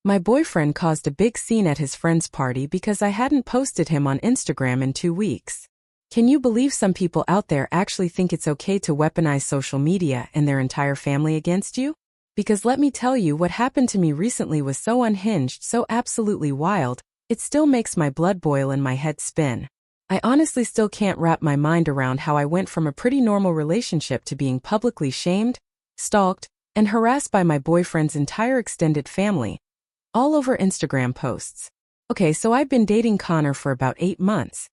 My boyfriend caused a big scene at his friend's party because I hadn't posted him on Instagram in 2 weeks. Can you believe some people out there actually think it's okay to weaponize social media and their entire family against you? Because let me tell you, what happened to me recently was so unhinged, so absolutely wild, it still makes my blood boil and my head spin. I honestly still can't wrap my mind around how I went from a pretty normal relationship to being publicly shamed, stalked, and harassed by my boyfriend's entire extended family, all over Instagram posts. Okay, so I've been dating Connor for about 8 months.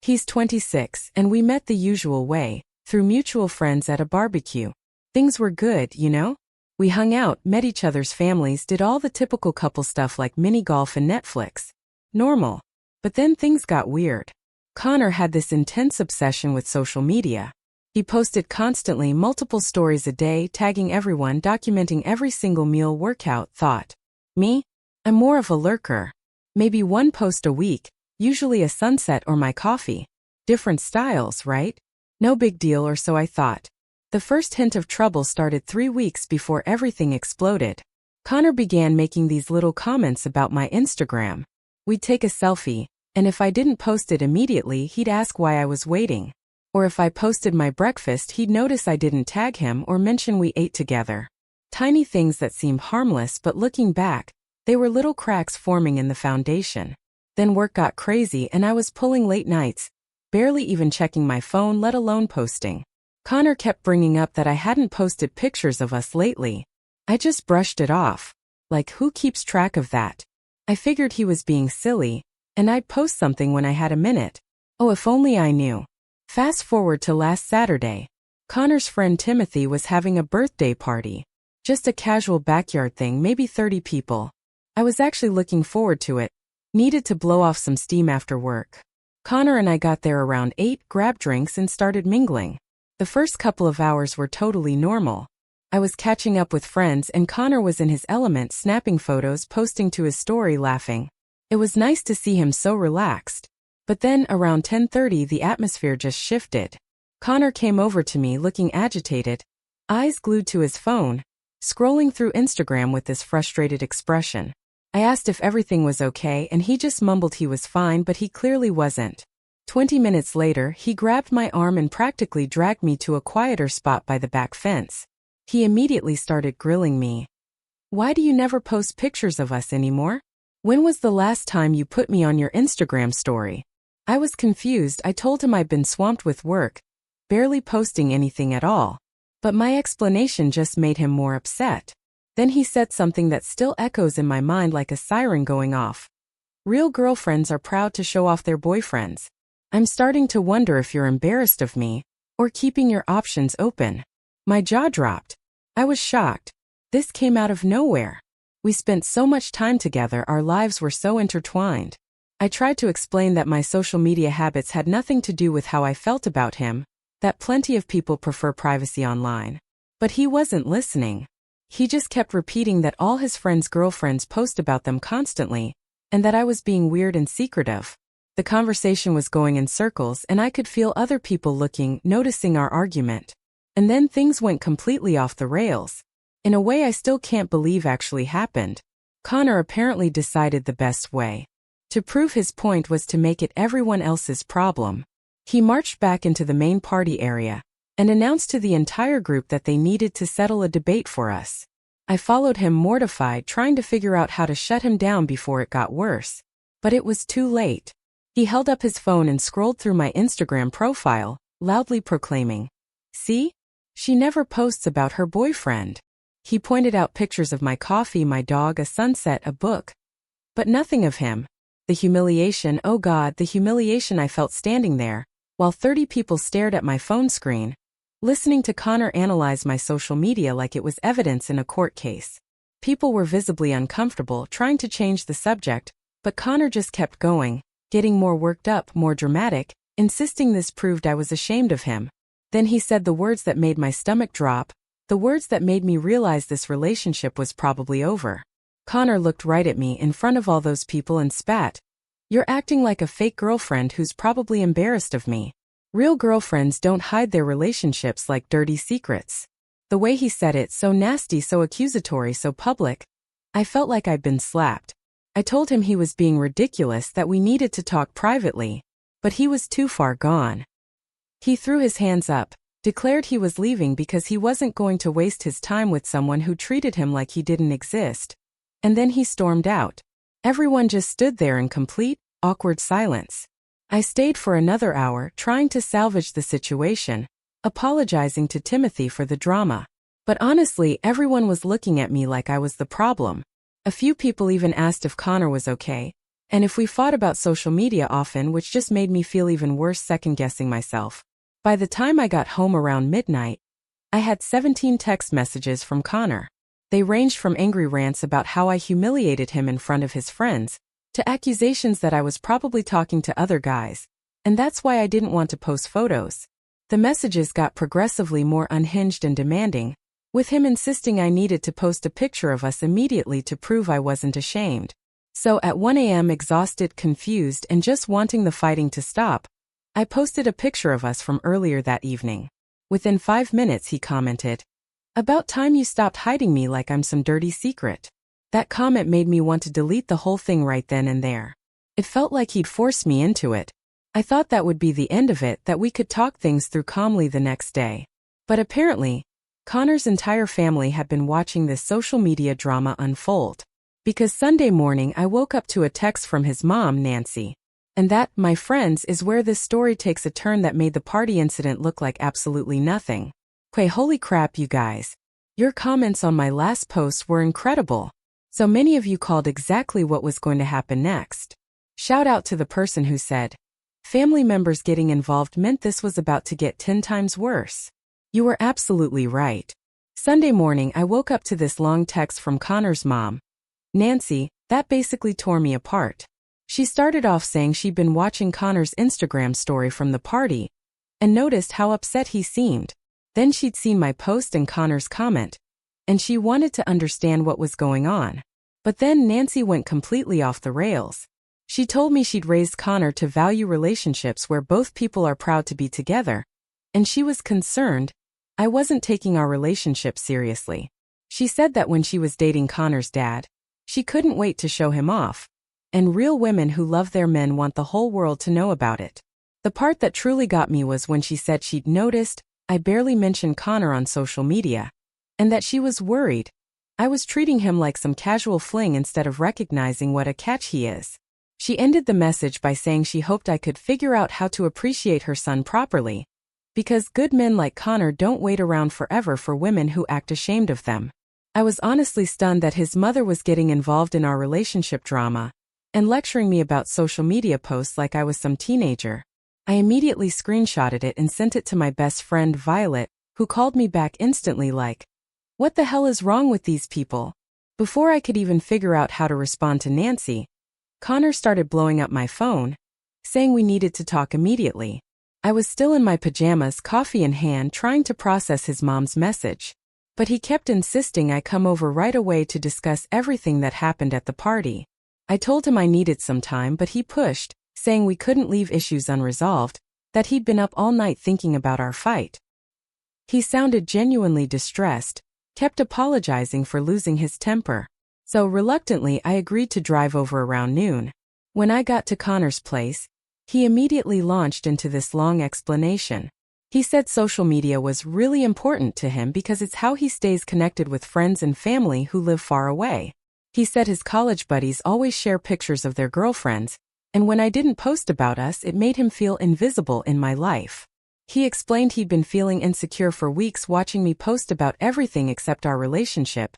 He's 26, and we met the usual way, through mutual friends at a barbecue. Things were good, you know? We hung out, met each other's families, did all the typical couple stuff like mini golf and Netflix. Normal. But then things got weird. Connor had this intense obsession with social media. He posted constantly, multiple stories a day, tagging everyone, documenting every single meal, workout, thought. Me? I'm more of a lurker. Maybe one post a week, usually a sunset or my coffee. Different styles, right? No big deal, or so I thought. The first hint of trouble started 3 weeks before everything exploded. Connor began making these little comments about my Instagram. We'd take a selfie, and if I didn't post it immediately, he'd ask why I was waiting. Or if I posted my breakfast, he'd notice I didn't tag him or mention we ate together. Tiny things that seem harmless, but looking back, they were little cracks forming in the foundation. Then work got crazy and I was pulling late nights, barely even checking my phone, let alone posting. Connor kept bringing up that I hadn't posted pictures of us lately. I just brushed it off. Like, who keeps track of that? I figured he was being silly, and I'd post something when I had a minute. Oh, if only I knew. Fast forward to last Saturday. Connor's friend Timothy was having a birthday party. Just a casual backyard thing, maybe 30 people. I was actually looking forward to it. Needed to blow off some steam after work. Connor and I got there around 8, grabbed drinks and started mingling. The first couple of hours were totally normal. I was catching up with friends and Connor was in his element, snapping photos, posting to his story, laughing. It was nice to see him so relaxed. But then, around 10:30, the atmosphere just shifted. Connor came over to me looking agitated, eyes glued to his phone, scrolling through Instagram with this frustrated expression. I asked if everything was okay and he just mumbled he was fine, but he clearly wasn't. 20 minutes later, he grabbed my arm and practically dragged me to a quieter spot by the back fence. He immediately started grilling me. Why do you never post pictures of us anymore? When was the last time you put me on your Instagram story? I was confused. I told him I'd been swamped with work, barely posting anything at all. But my explanation just made him more upset. Then he said something that still echoes in my mind like a siren going off. Real girlfriends are proud to show off their boyfriends. I'm starting to wonder if you're embarrassed of me, or keeping your options open. My jaw dropped. I was shocked. This came out of nowhere. We spent so much time together, our lives were so intertwined. I tried to explain that my social media habits had nothing to do with how I felt about him, that plenty of people prefer privacy online. But he wasn't listening. He just kept repeating that all his friends' girlfriends post about them constantly, and that I was being weird and secretive. The conversation was going in circles and I could feel other people looking, noticing our argument. And then things went completely off the rails. In a way I still can't believe actually happened. Connor apparently decided the best way to prove his point was to make it everyone else's problem. He marched back into the main party area and announced to the entire group that they needed to settle a debate for us. I followed him mortified, trying to figure out how to shut him down before it got worse. But it was too late. He held up his phone and scrolled through my Instagram profile, loudly proclaiming, "See? She never posts about her boyfriend." He pointed out pictures of my coffee, my dog, a sunset, a book. But nothing of him. The humiliation, oh God, the humiliation I felt standing there, while 30 people stared at my phone screen, listening to Connor analyze my social media like it was evidence in a court case. People were visibly uncomfortable, trying to change the subject, but Connor just kept going, getting more worked up, more dramatic, insisting this proved I was ashamed of him. Then he said the words that made my stomach drop, the words that made me realize this relationship was probably over. Connor looked right at me in front of all those people and spat. "You're acting like a fake girlfriend who's probably embarrassed of me. Real girlfriends don't hide their relationships like dirty secrets." The way he said it, so nasty, so accusatory, so public, I felt like I'd been slapped. I told him he was being ridiculous, that we needed to talk privately, but he was too far gone. He threw his hands up, declared he was leaving because he wasn't going to waste his time with someone who treated him like he didn't exist. And then he stormed out. Everyone just stood there in complete, awkward silence. I stayed for another hour trying to salvage the situation, apologizing to Timothy for the drama. But honestly, everyone was looking at me like I was the problem. A few people even asked if Connor was okay, and if we fought about social media often, which just made me feel even worse, second-guessing myself. By the time I got home around midnight, I had 17 text messages from Connor. They ranged from angry rants about how I humiliated him in front of his friends, to accusations that I was probably talking to other guys, and that's why I didn't want to post photos. The messages got progressively more unhinged and demanding, with him insisting I needed to post a picture of us immediately to prove I wasn't ashamed. So at 1 a.m., exhausted, confused, and just wanting the fighting to stop, I posted a picture of us from earlier that evening. Within 5 minutes, he commented, "About time you stopped hiding me like I'm some dirty secret." That comment made me want to delete the whole thing right then and there. It felt like he'd forced me into it. I thought that would be the end of it, that we could talk things through calmly the next day. But apparently, Connor's entire family had been watching this social media drama unfold. Because Sunday morning I woke up to a text from his mom, Nancy. And that, my friends, is where this story takes a turn that made the party incident look like absolutely nothing. Holy crap, you guys. Your comments on my last post were incredible. So many of you called exactly what was going to happen next. Shout out to the person who said, family members getting involved meant this was about to get 10 times worse. You were absolutely right. Sunday morning I woke up to this long text from Connor's mom, Nancy, that basically tore me apart. She started off saying she'd been watching Connor's Instagram story from the party and noticed how upset he seemed. Then she'd seen my post and Connor's comment, and she wanted to understand what was going on. But then Nancy went completely off the rails. She told me she'd raised Connor to value relationships where both people are proud to be together, and she was concerned I wasn't taking our relationship seriously. She said that when she was dating Connor's dad, she couldn't wait to show him off, and real women who love their men want the whole world to know about it. The part that truly got me was when she said she'd noticed I barely mentioned Connor on social media, and that she was worried I was treating him like some casual fling instead of recognizing what a catch he is. She ended the message by saying she hoped I could figure out how to appreciate her son properly, because good men like Connor don't wait around forever for women who act ashamed of them. I was honestly stunned that his mother was getting involved in our relationship drama and lecturing me about social media posts like I was some teenager. I immediately screenshotted it and sent it to my best friend Violet, who called me back instantly like, "What the hell is wrong with these people?" Before I could even figure out how to respond to Nancy, Connor started blowing up my phone, saying we needed to talk immediately. I was still in my pajamas, coffee in hand, trying to process his mom's message. But he kept insisting I come over right away to discuss everything that happened at the party. I told him I needed some time, but he pushed, saying we couldn't leave issues unresolved, that he'd been up all night thinking about our fight. He sounded genuinely distressed, kept apologizing for losing his temper. So reluctantly I agreed to drive over around noon. When I got to Connor's place, he immediately launched into this long explanation. He said social media was really important to him because it's how he stays connected with friends and family who live far away. He said his college buddies always share pictures of their girlfriends, and when I didn't post about us, it made him feel invisible in my life. He explained he'd been feeling insecure for weeks watching me post about everything except our relationship,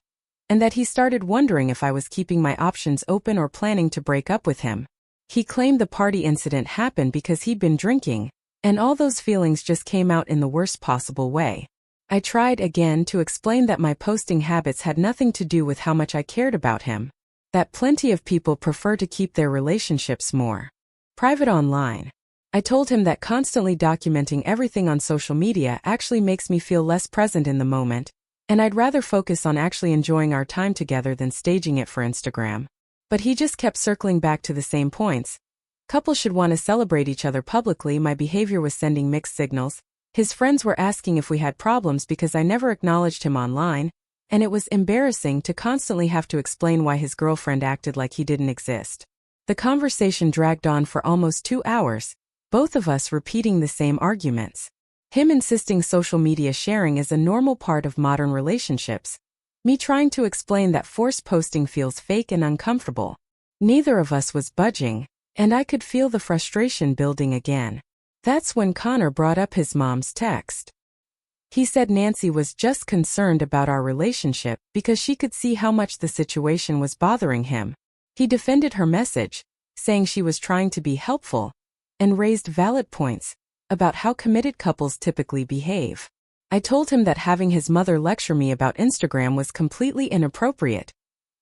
and that he started wondering if I was keeping my options open or planning to break up with him. He claimed the party incident happened because he'd been drinking, and all those feelings just came out in the worst possible way. I tried again to explain that my posting habits had nothing to do with how much I cared about him, that plenty of people prefer to keep their relationships more private online. I told him that constantly documenting everything on social media actually makes me feel less present in the moment, and I'd rather focus on actually enjoying our time together than staging it for Instagram. But he just kept circling back to the same points. Couples should want to celebrate each other publicly. My behavior was sending mixed signals. His friends were asking if we had problems because I never acknowledged him online, and it was embarrassing to constantly have to explain why his girlfriend acted like he didn't exist. The conversation dragged on for almost 2 hours, both of us repeating the same arguments. Him insisting social media sharing is a normal part of modern relationships. Me trying to explain that forced posting feels fake and uncomfortable. Neither of us was budging, and I could feel the frustration building again. That's when Connor brought up his mom's text. He said Nancy was just concerned about our relationship because she could see how much the situation was bothering him. He defended her message, saying she was trying to be helpful, and raised valid points about how committed couples typically behave. I told him that having his mother lecture me about Instagram was completely inappropriate,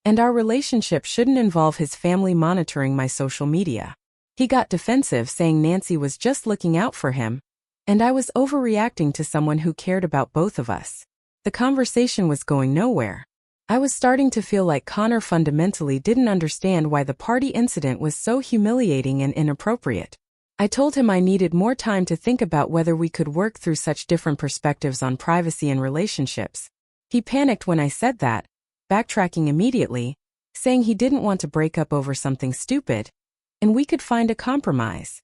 and our relationship shouldn't involve his family monitoring my social media. He got defensive, saying Nancy was just looking out for him, and I was overreacting to someone who cared about both of us. The conversation was going nowhere. I was starting to feel like Connor fundamentally didn't understand why the party incident was so humiliating and inappropriate. I told him I needed more time to think about whether we could work through such different perspectives on privacy and relationships. He panicked when I said that, backtracking immediately, saying he didn't want to break up over something stupid, and we could find a compromise.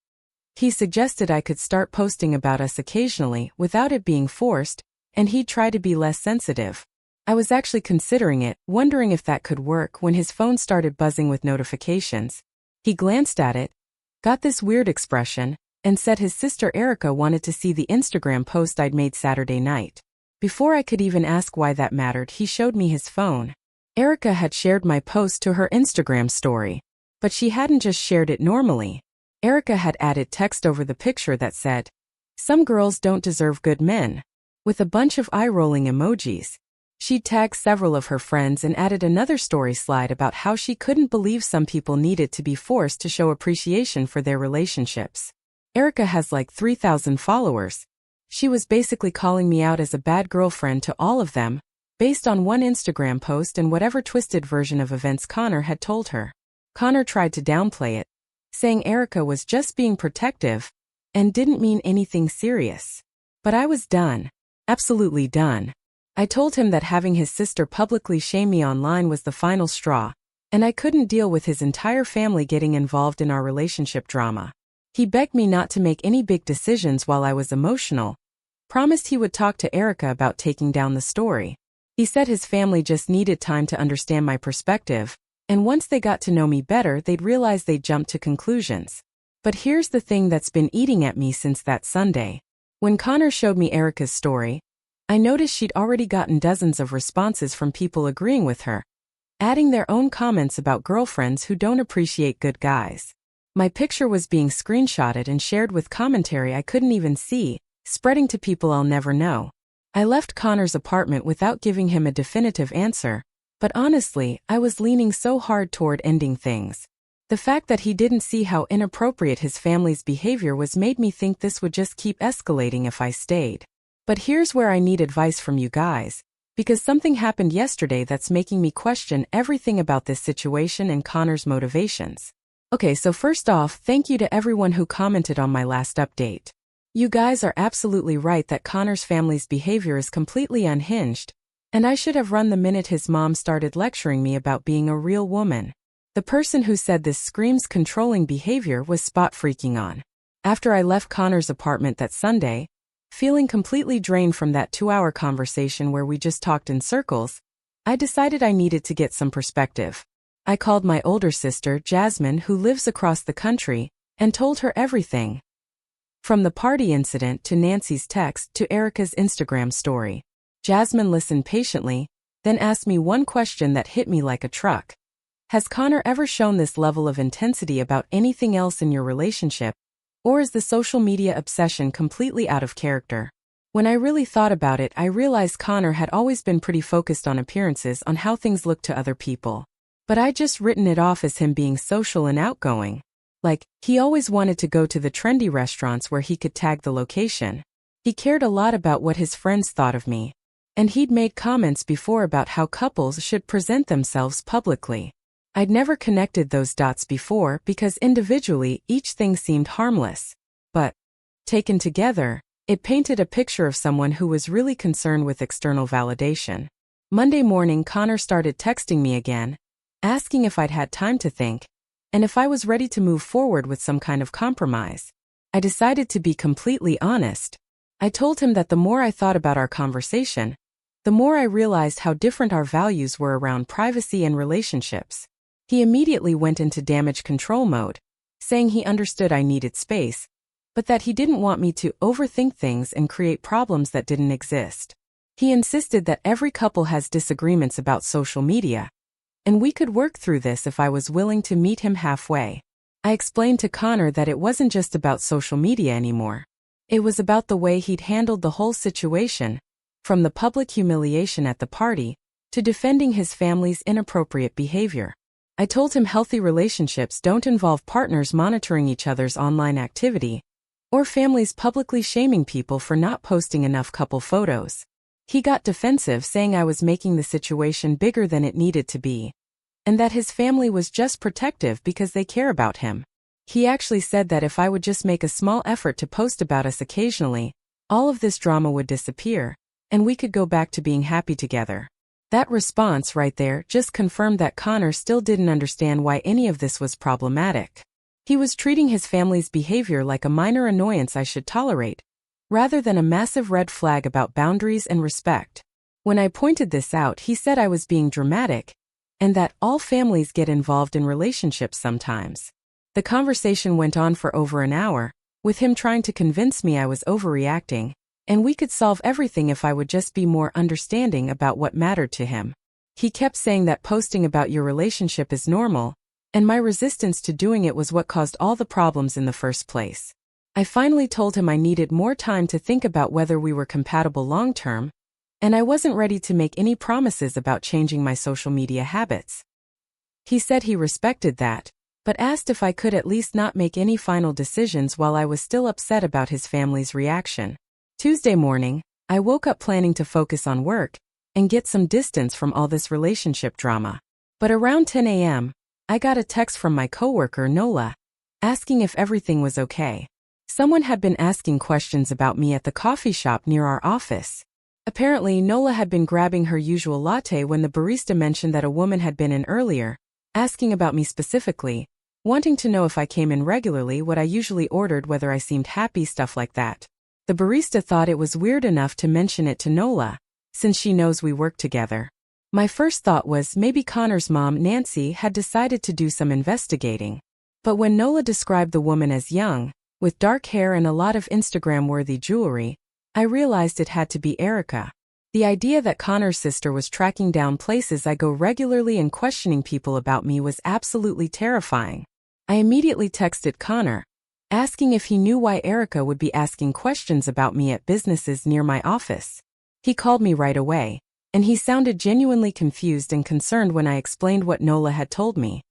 He suggested I could start posting about us occasionally without it being forced, and he'd try to be less sensitive. I was actually considering it, wondering if that could work, when his phone started buzzing with notifications. He glanced at it, got this weird expression, and said his sister Erica wanted to see the Instagram post I'd made Saturday night. Before I could even ask why that mattered, he showed me his phone. Erica had shared my post to her Instagram story, but she hadn't just shared it normally. Erica had added text over the picture that said, "Some girls don't deserve good men," with a bunch of eye-rolling emojis. She'd tagged several of her friends and added another story slide about how she couldn't believe some people needed to be forced to show appreciation for their relationships. Erica has like 3,000 followers. She was basically calling me out as a bad girlfriend to all of them, based on one Instagram post and whatever twisted version of events Connor had told her. Connor tried to downplay it, saying Erica was just being protective and didn't mean anything serious. But I was done. Absolutely done. I told him that having his sister publicly shame me online was the final straw, and I couldn't deal with his entire family getting involved in our relationship drama. He begged me not to make any big decisions while I was emotional, promised he would talk to Erica about taking down the story. He said his family just needed time to understand my perspective, and once they got to know me better, they'd realize they'd jump to conclusions. But here's the thing that's been eating at me since that Sunday. When Connor showed me Erica's story, I noticed she'd already gotten dozens of responses from people agreeing with her, adding their own comments about girlfriends who don't appreciate good guys. My picture was being screenshotted and shared with commentary I couldn't even see, spreading to people I'll never know. I left Connor's apartment without giving him a definitive answer, but honestly, I was leaning so hard toward ending things. The fact that he didn't see how inappropriate his family's behavior was made me think this would just keep escalating if I stayed. But here's where I need advice from you guys, because something happened yesterday that's making me question everything about this situation and Connor's motivations. Okay, so first off, thank you to everyone who commented on my last update. You guys are absolutely right that Connor's family's behavior is completely unhinged, and I should have run the minute his mom started lecturing me about being a real woman. The person who said this screams controlling behavior was spot freaking on. After I left Connor's apartment that Sunday, feeling completely drained from that 2-hour conversation where we just talked in circles, I decided I needed to get some perspective. I called my older sister, Jasmine, who lives across the country, and told her everything. From the party incident to Nancy's text to Erica's Instagram story. Jasmine listened patiently, then asked me one question that hit me like a truck. Has Connor ever shown this level of intensity about anything else in your relationship? Or is the social media obsession completely out of character? When I really thought about it, I realized Connor had always been pretty focused on appearances, on how things looked to other people. But I'd just written it off as him being social and outgoing. Like, he always wanted to go to the trendy restaurants where he could tag the location. He cared a lot about what his friends thought of me. And he'd made comments before about how couples should present themselves publicly. I'd never connected those dots before because individually each thing seemed harmless. But, taken together, it painted a picture of someone who was really concerned with external validation. Monday morning, Connor started texting me again, asking if I'd had time to think, and if I was ready to move forward with some kind of compromise. I decided to be completely honest. I told him that the more I thought about our conversation, the more I realized how different our values were around privacy and relationships. He immediately went into damage control mode, saying he understood I needed space, but that he didn't want me to overthink things and create problems that didn't exist. He insisted that every couple has disagreements about social media, and we could work through this if I was willing to meet him halfway. I explained to Connor that it wasn't just about social media anymore. It was about the way he'd handled the whole situation, from the public humiliation at the party to defending his family's inappropriate behavior. I told him healthy relationships don't involve partners monitoring each other's online activity, or families publicly shaming people for not posting enough couple photos. He got defensive, saying I was making the situation bigger than it needed to be, and that his family was just protective because they care about him. He actually said that if I would just make a small effort to post about us occasionally, all of this drama would disappear, and we could go back to being happy together. That response right there just confirmed that Connor still didn't understand why any of this was problematic. He was treating his family's behavior like a minor annoyance I should tolerate, rather than a massive red flag about boundaries and respect. When I pointed this out, he said I was being dramatic, and that all families get involved in relationships sometimes. The conversation went on for over an hour, with him trying to convince me I was overreacting, and we could solve everything if I would just be more understanding about what mattered to him. He kept saying that posting about your relationship is normal, and my resistance to doing it was what caused all the problems in the first place. I finally told him I needed more time to think about whether we were compatible long-term, and I wasn't ready to make any promises about changing my social media habits. He said he respected that, but asked if I could at least not make any final decisions while I was still upset about his family's reaction. Tuesday morning, I woke up planning to focus on work and get some distance from all this relationship drama. But around 10 a.m., I got a text from my coworker Nola, asking if everything was okay. Someone had been asking questions about me at the coffee shop near our office. Apparently, Nola had been grabbing her usual latte when the barista mentioned that a woman had been in earlier, asking about me specifically, wanting to know if I came in regularly, what I usually ordered, whether I seemed happy, stuff like that. The barista thought it was weird enough to mention it to Nola, since she knows we work together. My first thought was maybe Connor's mom, Nancy, had decided to do some investigating. But when Nola described the woman as young, with dark hair and a lot of Instagram-worthy jewelry, I realized it had to be Erica. The idea that Connor's sister was tracking down places I go regularly and questioning people about me was absolutely terrifying. I immediately texted Connor, asking if he knew why Erica would be asking questions about me at businesses near my office. He called me right away, and he sounded genuinely confused and concerned when I explained what Nola had told me.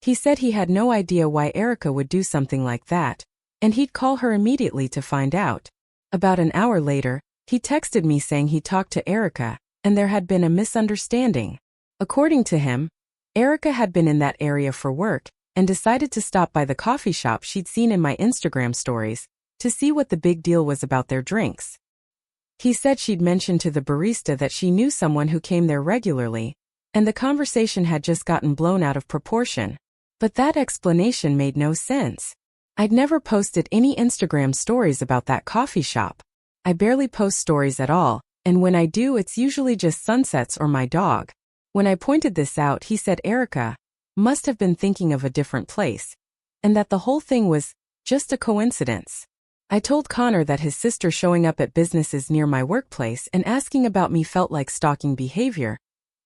He said he had no idea why Erica would do something like that, and he'd call her immediately to find out. About an hour later, he texted me saying he talked to Erica, and there had been a misunderstanding. According to him, Erica had been in that area for work, and decided to stop by the coffee shop she'd seen in my Instagram stories, to see what the big deal was about their drinks. He said she'd mentioned to the barista that she knew someone who came there regularly, and the conversation had just gotten blown out of proportion. But that explanation made no sense. I'd never posted any Instagram stories about that coffee shop. I barely post stories at all, and when I do, it's usually just sunsets or my dog. When I pointed this out, he said Erica must have been thinking of a different place, and that the whole thing was just a coincidence. I told Connor that his sister showing up at businesses near my workplace and asking about me felt like stalking behavior,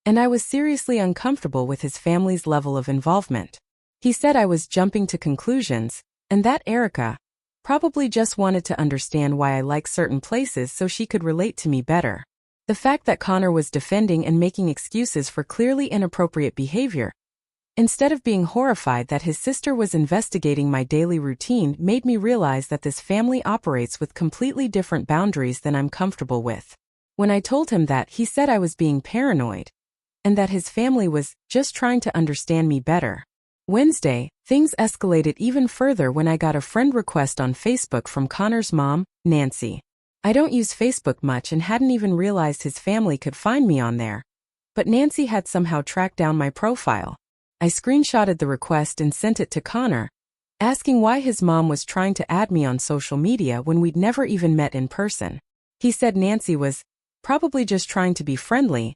and I was seriously uncomfortable with his family's level of involvement. He said I was jumping to conclusions, and that Erica probably just wanted to understand why I like certain places so she could relate to me better. The fact that Connor was defending and making excuses for clearly inappropriate behavior, instead of being horrified that his sister was investigating my daily routine, made me realize that this family operates with completely different boundaries than I'm comfortable with. When I told him that, he said I was being paranoid, and that his family was just trying to understand me better. Wednesday, things escalated even further when I got a friend request on Facebook from Connor's mom, Nancy. I don't use Facebook much and hadn't even realized his family could find me on there, but Nancy had somehow tracked down my profile. I screenshotted the request and sent it to Connor, asking why his mom was trying to add me on social media when we'd never even met in person. He said Nancy was probably just trying to be friendly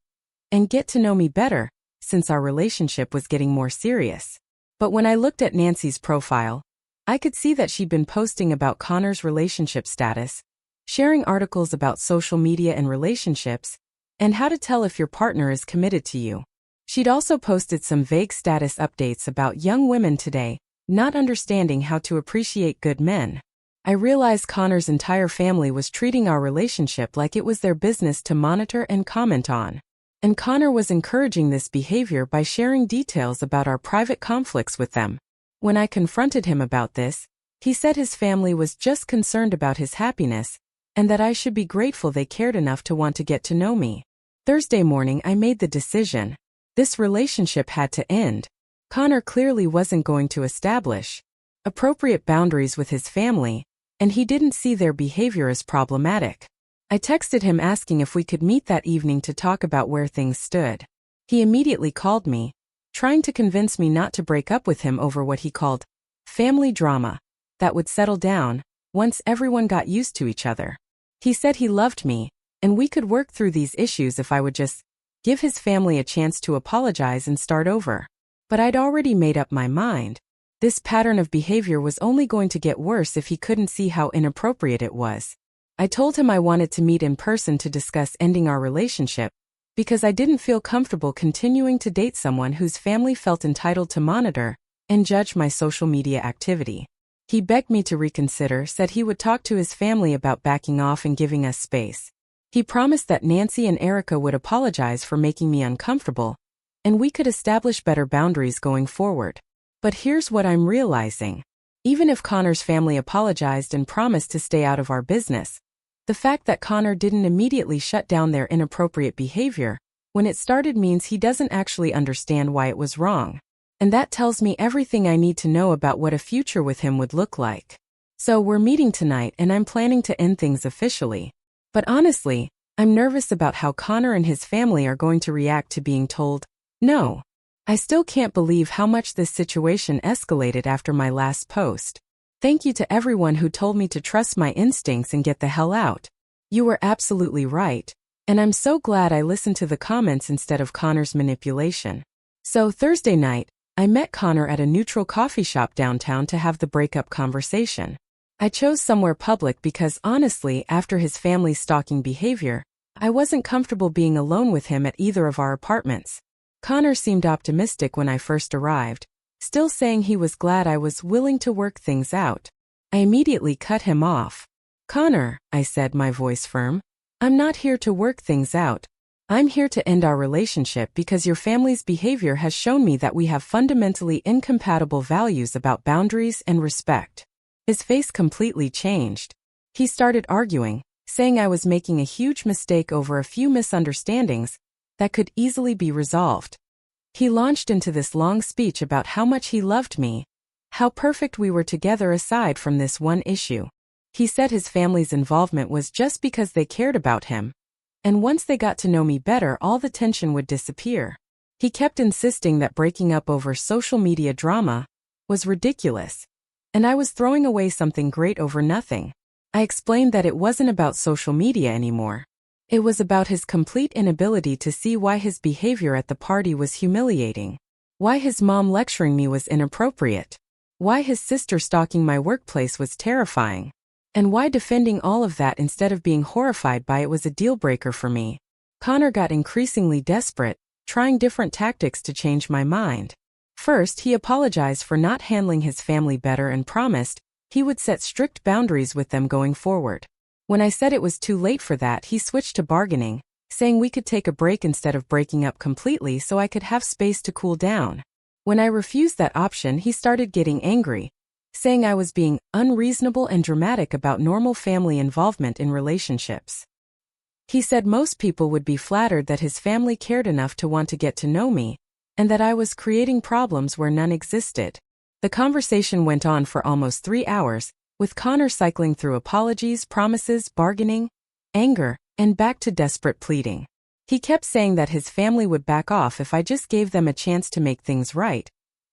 and get to know me better, since our relationship was getting more serious. But when I looked at Nancy's profile, I could see that she'd been posting about Connor's relationship status, sharing articles about social media and relationships, and how to tell if your partner is committed to you. She'd also posted some vague status updates about young women today, not understanding how to appreciate good men. I realized Connor's entire family was treating our relationship like it was their business to monitor and comment on. And Connor was encouraging this behavior by sharing details about our private conflicts with them. When I confronted him about this, he said his family was just concerned about his happiness, and that I should be grateful they cared enough to want to get to know me. Thursday morning I made the decision. This relationship had to end. Connor clearly wasn't going to establish appropriate boundaries with his family, and he didn't see their behavior as problematic. I texted him asking if we could meet that evening to talk about where things stood. He immediately called me, trying to convince me not to break up with him over what he called family drama that would settle down once everyone got used to each other. He said he loved me, and we could work through these issues if I would just give his family a chance to apologize and start over. But I'd already made up my mind. This pattern of behavior was only going to get worse if he couldn't see how inappropriate it was. I told him I wanted to meet in person to discuss ending our relationship, because I didn't feel comfortable continuing to date someone whose family felt entitled to monitor and judge my social media activity. He begged me to reconsider, said he would talk to his family about backing off and giving us space. He promised that Nancy and Erica would apologize for making me uncomfortable, and we could establish better boundaries going forward. But here's what I'm realizing. Even if Connor's family apologized and promised to stay out of our business, the fact that Connor didn't immediately shut down their inappropriate behavior when it started means he doesn't actually understand why it was wrong. And that tells me everything I need to know about what a future with him would look like. So we're meeting tonight and I'm planning to end things officially. But honestly, I'm nervous about how Connor and his family are going to react to being told no. I still can't believe how much this situation escalated after my last post. Thank you to everyone who told me to trust my instincts and get the hell out. You were absolutely right, and I'm so glad I listened to the comments instead of Connor's manipulation. So Thursday night, I met Connor at a neutral coffee shop downtown to have the breakup conversation. I chose somewhere public because honestly, after his family's stalking behavior, I wasn't comfortable being alone with him at either of our apartments. Connor seemed optimistic when I first arrived, still saying he was glad I was willing to work things out. I immediately cut him off. Connor, I said, my voice firm, I'm not here to work things out. I'm here to end our relationship because your family's behavior has shown me that we have fundamentally incompatible values about boundaries and respect. His face completely changed. He started arguing, saying I was making a huge mistake over a few misunderstandings that could easily be resolved. He launched into this long speech about how much he loved me, how perfect we were together aside from this one issue. He said his family's involvement was just because they cared about him, and once they got to know me better, all the tension would disappear. He kept insisting that breaking up over social media drama was ridiculous, and I was throwing away something great over nothing. I explained that it wasn't about social media anymore. It was about his complete inability to see why his behavior at the party was humiliating, why his mom lecturing me was inappropriate, why his sister stalking my workplace was terrifying, and why defending all of that instead of being horrified by it was a deal breaker for me. Connor got increasingly desperate, trying different tactics to change my mind. First, he apologized for not handling his family better and promised he would set strict boundaries with them going forward. When I said it was too late for that, he switched to bargaining, saying we could take a break instead of breaking up completely so I could have space to cool down. When I refused that option, he started getting angry, saying I was being unreasonable and dramatic about normal family involvement in relationships. He said most people would be flattered that his family cared enough to want to get to know me, and that I was creating problems where none existed. The conversation went on for almost 3 hours, with Connor cycling through apologies, promises, bargaining, anger, and back to desperate pleading. He kept saying that his family would back off if I just gave them a chance to make things right,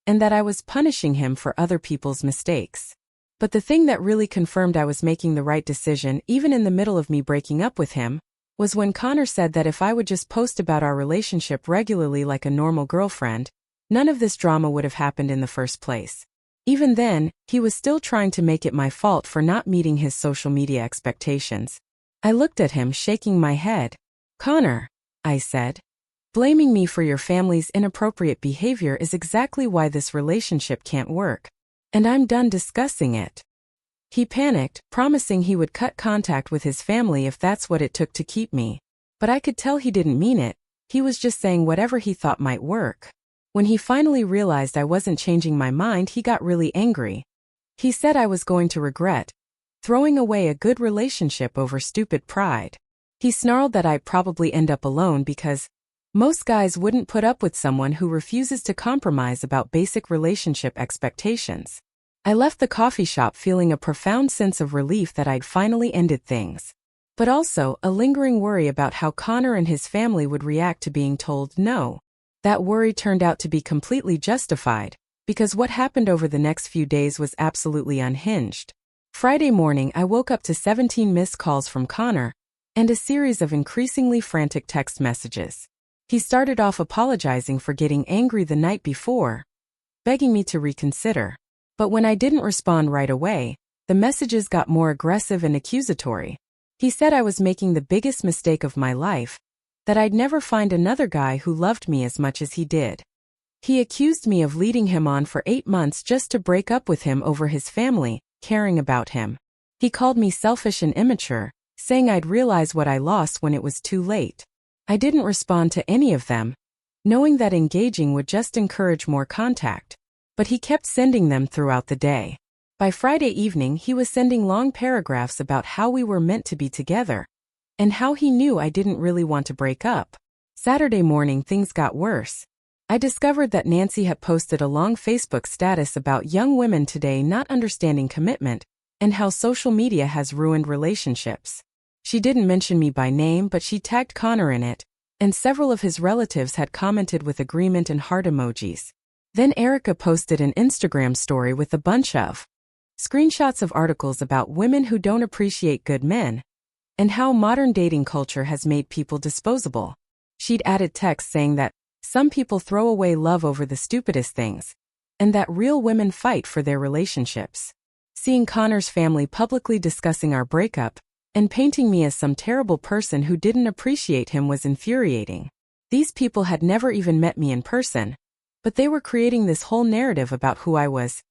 and that I was punishing him for other people's mistakes. But the thing that really confirmed I was making the right decision, even in the middle of me breaking up with him, was when Connor said that if I would just post about our relationship regularly like a normal girlfriend, none of this drama would have happened in the first place. Even then, he was still trying to make it my fault for not meeting his social media expectations. I looked at him, shaking my head. "Connor," I said, "blaming me for your family's inappropriate behavior is exactly why this relationship can't work. And I'm done discussing it." He panicked, promising he would cut contact with his family if that's what it took to keep me. But I could tell he didn't mean it. He was just saying whatever he thought might work. When he finally realized I wasn't changing my mind, he got really angry. He said I was going to regret throwing away a good relationship over stupid pride. He snarled that I'd probably end up alone because most guys wouldn't put up with someone who refuses to compromise about basic relationship expectations. I left the coffee shop feeling a profound sense of relief that I'd finally ended things, but also a lingering worry about how Connor and his family would react to being told no. That worry turned out to be completely justified, because what happened over the next few days was absolutely unhinged. Friday morning, I woke up to 17 missed calls from Connor and a series of increasingly frantic text messages. He started off apologizing for getting angry the night before, begging me to reconsider. But when I didn't respond right away, the messages got more aggressive and accusatory. He said I was making the biggest mistake of my life, that I'd never find another guy who loved me as much as he did. He accused me of leading him on for 8 months just to break up with him over his family caring about him. He called me selfish and immature, saying I'd realize what I lost when it was too late. I didn't respond to any of them, knowing that engaging would just encourage more contact. But he kept sending them throughout the day. By Friday evening, he was sending long paragraphs about how we were meant to be together, and how he knew I didn't really want to break up. Saturday morning, things got worse. I discovered that Nancy had posted a long Facebook status about young women today not understanding commitment, and how social media has ruined relationships. She didn't mention me by name, but she tagged Connor in it, and several of his relatives had commented with agreement and heart emojis. Then Erica posted an Instagram story with a bunch of screenshots of articles about women who don't appreciate good men, and how modern dating culture has made people disposable. She'd added text saying that some people throw away love over the stupidest things, and that real women fight for their relationships. Seeing Connor's family publicly discussing our breakup and painting me as some terrible person who didn't appreciate him was infuriating. These people had never even met me in person, but they were creating this whole narrative about who I was,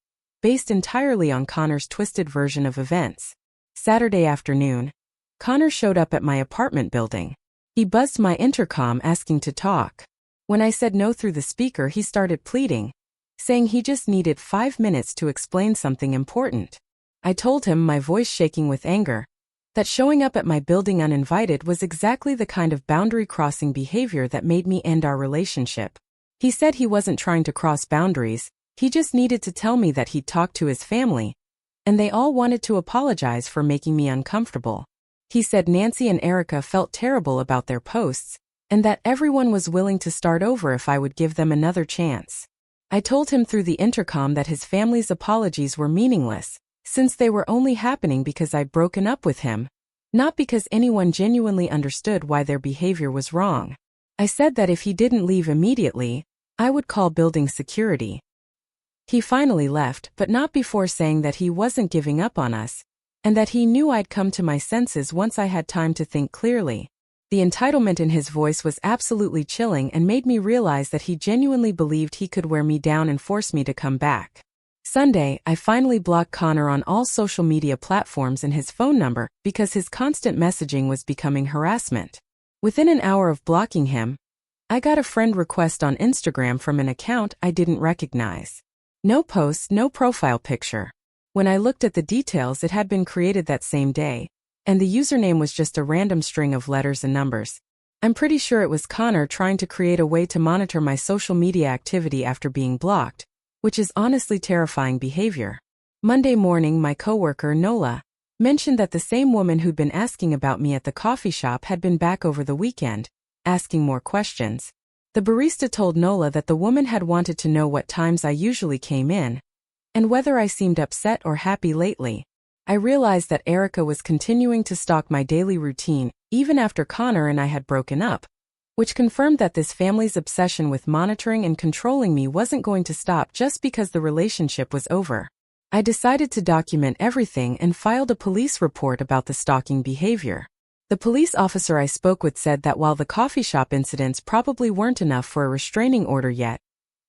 based entirely on Connor's twisted version of events. Saturday afternoon, Connor showed up at my apartment building. He buzzed my intercom asking to talk. When I said no through the speaker, he started pleading, saying he just needed 5 minutes to explain something important. I told him, my voice shaking with anger, that showing up at my building uninvited was exactly the kind of boundary-crossing behavior that made me end our relationship. He said he wasn't trying to cross boundaries, he just needed to tell me that he'd talked to his family, and they all wanted to apologize for making me uncomfortable. He said Nancy and Erica felt terrible about their posts, and that everyone was willing to start over if I would give them another chance. I told him through the intercom that his family's apologies were meaningless, since they were only happening because I'd broken up with him, not because anyone genuinely understood why their behavior was wrong. I said that if he didn't leave immediately, I would call building security. He finally left, but not before saying that he wasn't giving up on us, and that he knew I'd come to my senses once I had time to think clearly. The entitlement in his voice was absolutely chilling and made me realize that he genuinely believed he could wear me down and force me to come back. Sunday, I finally blocked Connor on all social media platforms and his phone number because his constant messaging was becoming harassment. Within an hour of blocking him, I got a friend request on Instagram from an account I didn't recognize. No post, no profile picture. When I looked at the details, it had been created that same day, and the username was just a random string of letters and numbers. I'm pretty sure it was Connor trying to create a way to monitor my social media activity after being blocked, which is honestly terrifying behavior. Monday morning, my coworker, Nola, mentioned that the same woman who'd been asking about me at the coffee shop had been back over the weekend, asking more questions. The barista told Nola that the woman had wanted to know what times I usually came in, and whether I seemed upset or happy lately. I realized that Erica was continuing to stalk my daily routine, even after Connor and I had broken up, which confirmed that this family's obsession with monitoring and controlling me wasn't going to stop just because the relationship was over. I decided to document everything and filed a police report about the stalking behavior. The police officer I spoke with said that while the coffee shop incidents probably weren't enough for a restraining order yet,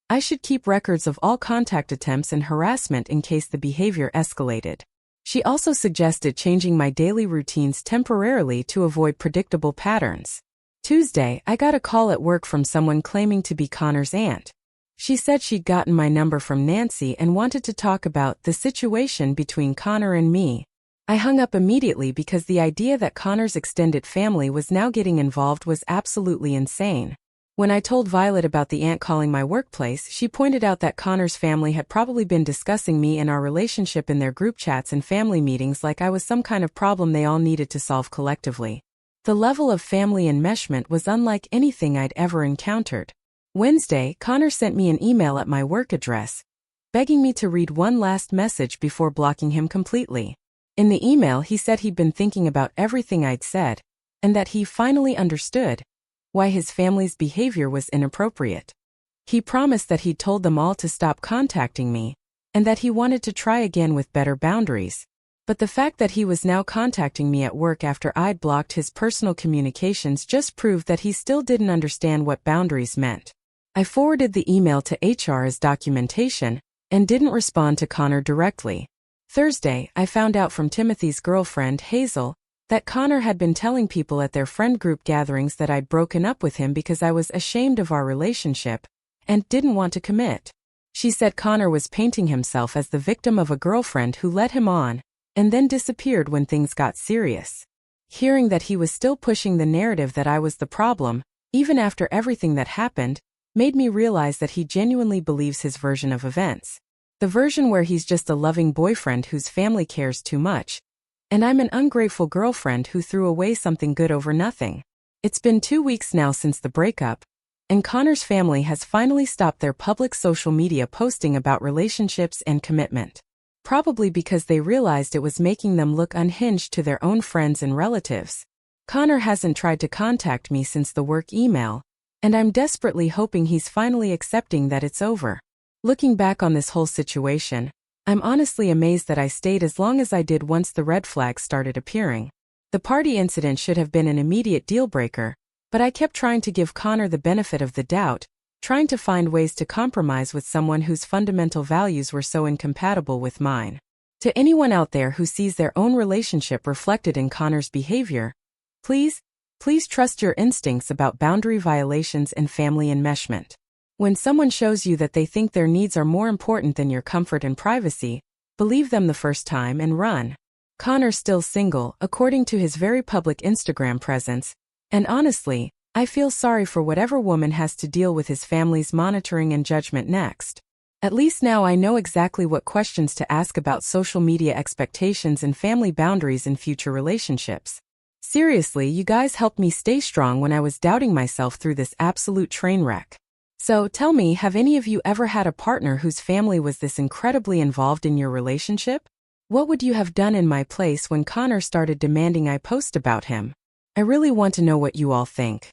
I should keep records of all contact attempts and harassment in case the behavior escalated. She also suggested changing my daily routines temporarily to avoid predictable patterns. Tuesday, I got a call at work from someone claiming to be Connor's aunt. She said she'd gotten my number from Nancy and wanted to talk about the situation between Connor and me. I hung up immediately because the idea that Connor's extended family was now getting involved was absolutely insane. When I told Violet about the aunt calling my workplace, she pointed out that Connor's family had probably been discussing me and our relationship in their group chats and family meetings like I was some kind of problem they all needed to solve collectively. The level of family enmeshment was unlike anything I'd ever encountered. Wednesday, Connor sent me an email at my work address, begging me to read one last message before blocking him completely. In the email, he said he'd been thinking about everything I'd said, and that he finally understood why his family's behavior was inappropriate. He promised that he'd told them all to stop contacting me, and that he wanted to try again with better boundaries. But the fact that he was now contacting me at work after I'd blocked his personal communications just proved that he still didn't understand what boundaries meant. I forwarded the email to HR as documentation, and didn't respond to Connor directly. Thursday, I found out from Timothy's girlfriend, Hazel, that Connor had been telling people at their friend group gatherings that I'd broken up with him because I was ashamed of our relationship, and didn't want to commit. She said Connor was painting himself as the victim of a girlfriend who led him on, and then disappeared when things got serious. Hearing that he was still pushing the narrative that I was the problem, even after everything that happened, made me realize that he genuinely believes his version of events. The version where he's just a loving boyfriend whose family cares too much, and I'm an ungrateful girlfriend who threw away something good over nothing. It's been 2 weeks now since the breakup, and Connor's family has finally stopped their public social media posting about relationships and commitment. Probably because they realized it was making them look unhinged to their own friends and relatives. Connor hasn't tried to contact me since the work email, and I'm desperately hoping he's finally accepting that it's over. Looking back on this whole situation, I'm honestly amazed that I stayed as long as I did once the red flags started appearing. The party incident should have been an immediate deal-breaker, but I kept trying to give Connor the benefit of the doubt, trying to find ways to compromise with someone whose fundamental values were so incompatible with mine. To anyone out there who sees their own relationship reflected in Connor's behavior, please trust your instincts about boundary violations and family enmeshment. When someone shows you that they think their needs are more important than your comfort and privacy, believe them the first time and run. Connor's still single, according to his very public Instagram presence, and honestly, I feel sorry for whatever woman has to deal with his family's monitoring and judgment next. At least now I know exactly what questions to ask about social media expectations and family boundaries in future relationships. Seriously, you guys helped me stay strong when I was doubting myself through this absolute train wreck. So tell me, have any of you ever had a partner whose family was this incredibly involved in your relationship? What would you have done in my place when Connor started demanding I post about him? I really want to know what you all think.